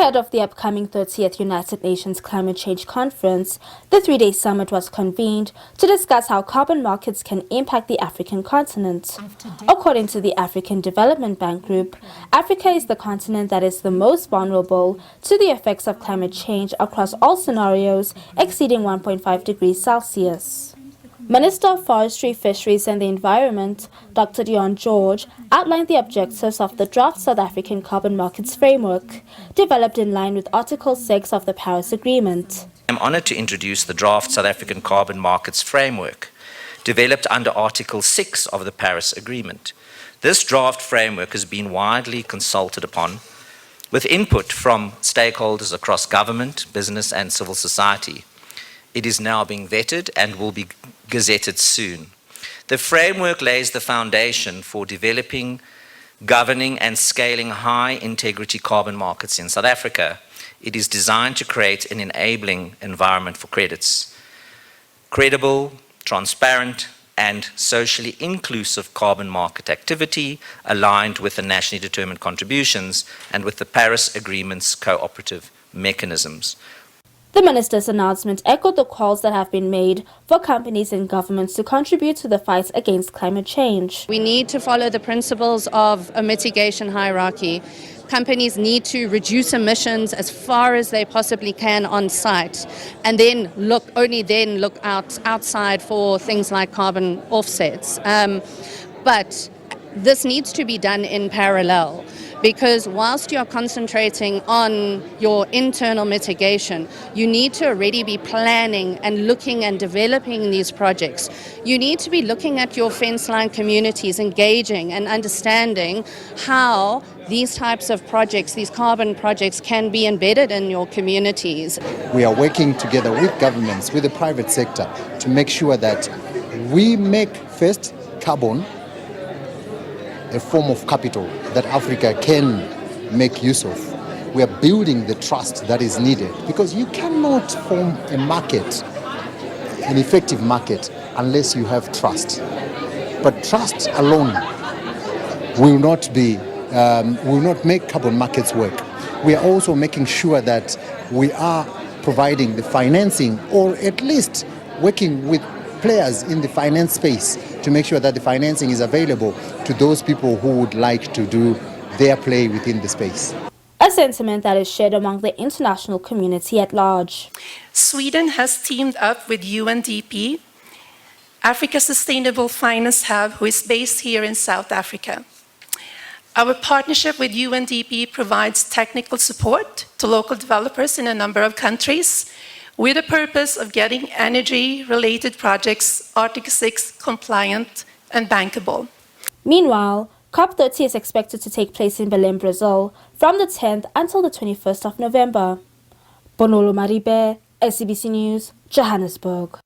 Ahead of the upcoming 30th United Nations Climate Change Conference, the three-day summit was convened to discuss how carbon markets can impact the African continent. According to the African Development Bank Group, Africa is the continent that is the most vulnerable to the effects of climate change across all scenarios exceeding 1.5 degrees Celsius. Minister of Forestry, Fisheries and the Environment, Dr. Deon George, outlined the objectives of the draft South African Carbon Markets Framework, developed in line with Article 6 of the Paris Agreement. I'm honoured to introduce the draft South African Carbon Markets Framework, developed under Article 6 of the Paris Agreement. This draft framework has been widely consulted upon, with input from stakeholders across government, business and civil society. It is now being vetted and will be gazetted soon. The framework lays the foundation for developing, governing and scaling high-integrity carbon markets in South Africa. It is designed to create an enabling environment for credits. Credible, transparent and socially inclusive carbon market activity aligned with the nationally determined contributions and with the Paris Agreement's cooperative mechanisms. The minister's announcement echoed the calls that have been made for companies and governments to contribute to the fight against climate change. We need to follow the principles of a mitigation hierarchy. Companies need to reduce emissions as far as they possibly can on site, and then look outside for things like carbon offsets. But this needs to be done in parallel, because whilst you're concentrating on your internal mitigation, you need to already be planning and looking and developing these projects. You need to be looking at your fence line communities, engaging and understanding how these types of projects, these carbon projects, can be embedded in your communities. We are working together with governments, with the private sector, to make sure that we make first carbon a form of capital that Africa can make use of. We are building the trust that is needed, because you cannot form a market, an effective market, unless you have trust. But trust alone will not make carbon markets work. We are also making sure that we are providing the financing, or at least working with players in the finance space to make sure that the financing is available to those people who would like to do their play within the space. A sentiment that is shared among the international community at large. Sweden has teamed up with UNDP, Africa's Sustainable Finance Hub, who is based here in South Africa. Our partnership with UNDP provides technical support to local developers in a number of countries, with the purpose of getting energy-related projects Article 6 compliant and bankable. Meanwhile, COP30 is expected to take place in Belém, Brazil, from the 10th until the 21st of November. Bonolo Maribe, SABC News, Johannesburg.